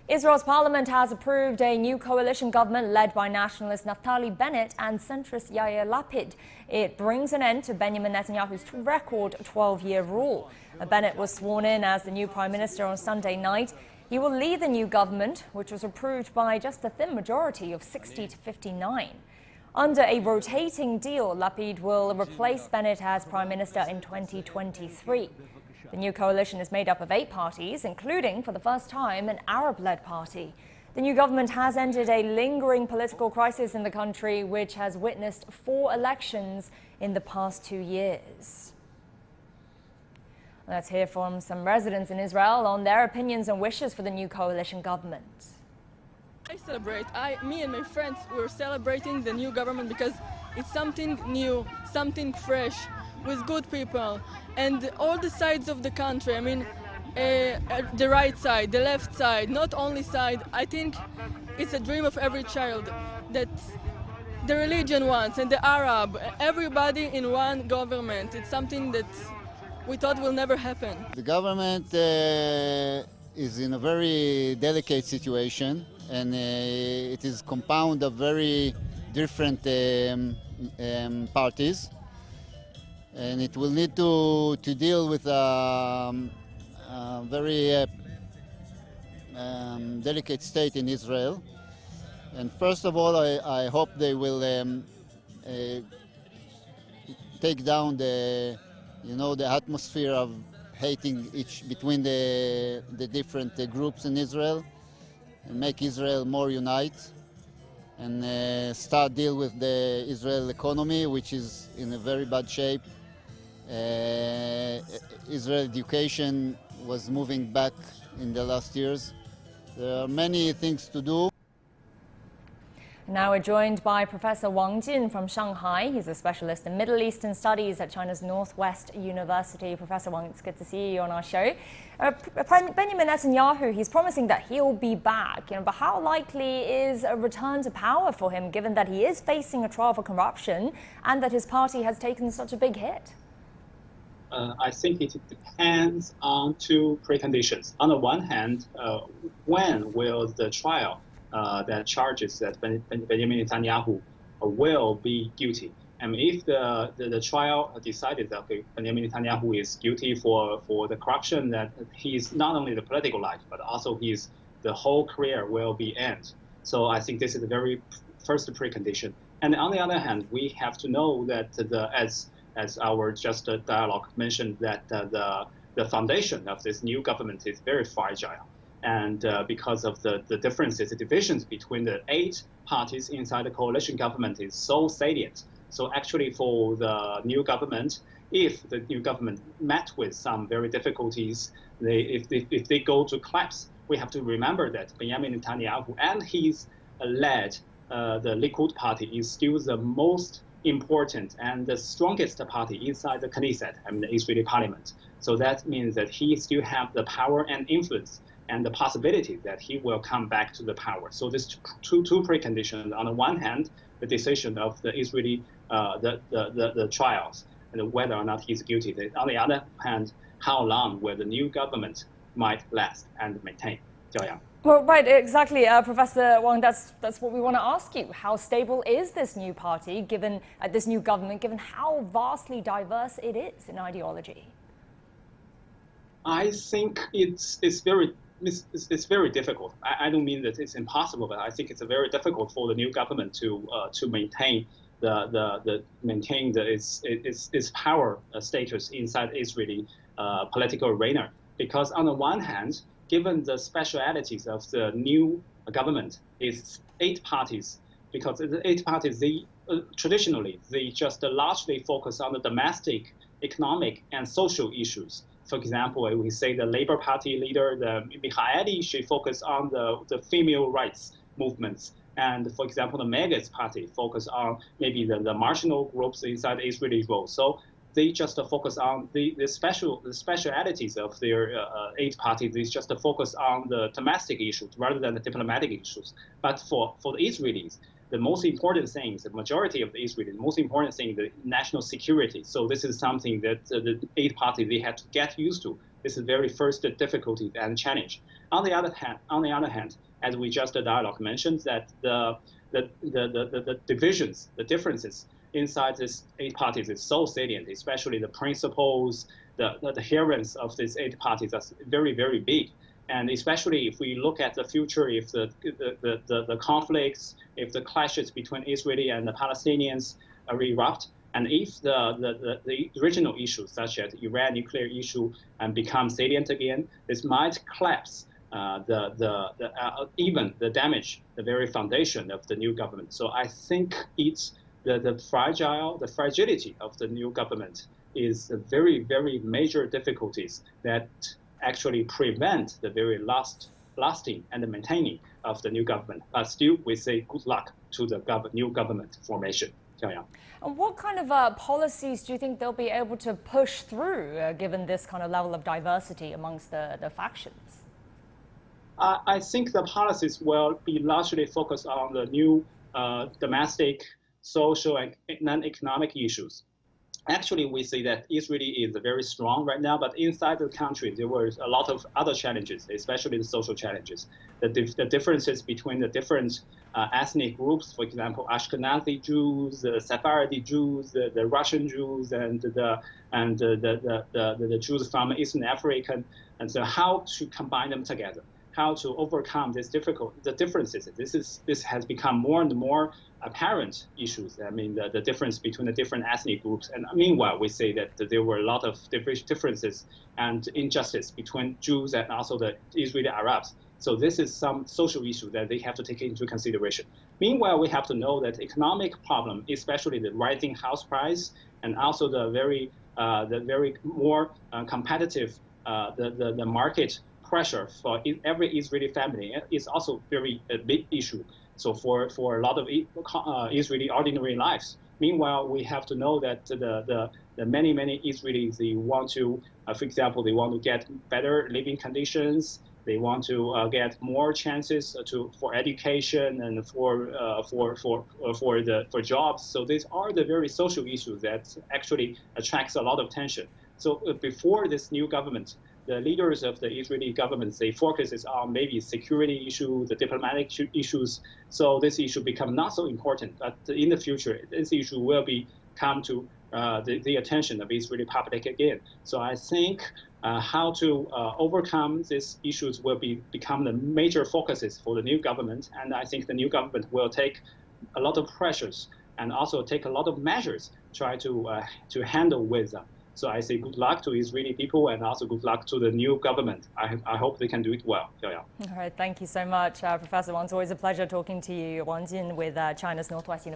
Israel's parliament has approved a new coalition government led by nationalist Naftali Bennett and centrist Yair Lapid. It brings an end to Benjamin Netanyahu's record 12-year rule. Bennett was sworn in as the new prime minister on Sunday night. He will lead the new government, which was approved by just a thin majority of 60 to 59. Under a rotating deal, Lapid will replace Bennett as prime minister in 2023. The new coalition is made up of 8 parties, including, for the first time, an Arab-led party. The new government has ended a lingering political crisis in the country, which has witnessed 4 elections in the past 2 years. Let's hear from some residents in Israel on their opinions and wishes for the new coalition government. I celebrate. Me and my friends were celebrating the new government because it's something new, something fresh, with good people, and all the sides of the country. I mean, the right side, the left side, not only side. I think it's a dream of every child that the religion wants, and the Arab, everybody in one government. It's something that we thought will never happen. The government is in a very delicate situation, and it is compound of very different parties, and it will need to deal with a very delicate state in Israel. And first of all, I hope they will take down the atmosphere of hating between the different groups in Israel, and make Israel more united, and start deal with the Israel economy, which is in a very bad shape. Israel education was moving back in the last years. There are many things to do. Now we're joined by Professor Wang Jin from Shanghai. He's a specialist in Middle Eastern Studies at China's Northwest University. Professor Wang, it's good to see you on our show. Benjamin Netanyahu, he's promising that he'll be back, but how likely is a return to power for him, given that he is facing a trial for corruption and that his party has taken such a big hit? I think it depends on 2 preconditions. On the one hand, when will the trial that charges that Benjamin Netanyahu will be guilty? And if the trial decided that Benjamin Netanyahu is guilty for the corruption, that he's not only the political life, but also the whole career will be end. So I think this is the very first precondition. And on the other hand, we have to know that as our just dialogue mentioned, that the foundation of this new government is very fragile. And because of the differences, the divisions between the 8 parties inside the coalition government is so salient. So actually for the new government, if the new government met with some very difficulties, if they go to collapse, we have to remember that Benjamin Netanyahu and his led the Likud party is still the most important and the strongest party inside the Knesset, the Israeli parliament. So that means that he still have the power and influence and the possibility that he will come back to the power. So there's two preconditions. On the one hand, the decision of the Israeli the trials and whether or not he's guilty. On the other hand, how long will the new government might last and maintain? Well, right, exactly, Professor Wang. That's what we want to ask you. How stable is this new party, given this new government, given how vastly diverse it is in ideology? I think it's very difficult. I don't mean that it's impossible, but I think it's very difficult for the new government to maintain its power status inside Israeli political arena. Because on the one hand, given the specialities of the new government, it's 8 parties. Because the 8 parties, traditionally they just largely focus on the domestic, economic, and social issues. For example, we say the Labour Party leader, the Michaeli, she focused on the female rights movements. And for example, the Meretz party focus on maybe the marginal groups inside the Israeli role. So they just focus on the specialities of their 8 parties. They just focus on the domestic issues rather than the diplomatic issues. But for the Israelis, the most important thing, the majority of the Israelis, the most important thing, the national security. So this is something that the 8 parties, they had to get used to. This is the very first difficulty and challenge. On the other hand, as we just dialogue mentioned, that the divisions, the differences inside these 8 parties is so salient, especially the principles, the adherence of these 8 parties are very, very big. And especially if we look at the future, if the conflicts, if the clashes between Israeli and the Palestinians erupt, and if the regional issues such as Iran nuclear issue become salient again, this might collapse even the damage, the very foundation of the new government. So I think it's the fragility of the new government is a very, very major difficulties that actually prevent the very lasting and maintaining of the new government. But still, we say good luck to the new government formation. And what kind of policies do you think they'll be able to push through, given this kind of level of diversity amongst the factions? I think the policies will be largely focused on the new domestic, social, and non-economic issues. Actually, we see that Israel is very strong right now, but inside the country, there were a lot of other challenges, especially the social challenges. The differences between the different ethnic groups, for example, Ashkenazi Jews, the Sephardi Jews, the Russian Jews, and the Jews from Eastern Africa, and so how to combine them together, how to overcome the differences. This has become more and more apparent issues. I mean, the difference between the different ethnic groups. And meanwhile, we say that there were a lot of differences and injustice between Jews and also the Israeli Arabs. So this is some social issue that they have to take into consideration. Meanwhile, we have to know that economic problem, especially the rising house price and also the very more competitive the market pressure for every Israeli family is also very big issue. So for a lot of Israeli ordinary lives. Meanwhile, we have to know that the many Israelis, they want to, for example, they want to get better living conditions. They want to get more chances for education and for jobs. So these are the very social issues that actually attracts a lot of attention. So before this new government, the leaders of the Israeli government, they focuses on maybe security issues, the diplomatic issues. So this issue become not so important. But in the future, this issue will come to the attention of Israeli public again. So I think how to overcome these issues will become the major focuses for the new government. And I think the new government will take a lot of pressures and also take a lot of measures try to handle with them. So I say good luck to Israeli people and also good luck to the new government. I hope they can do it well. All right, thank you so much, Professor Wang. It's always a pleasure talking to you. Wang Jin with China's Northwest University.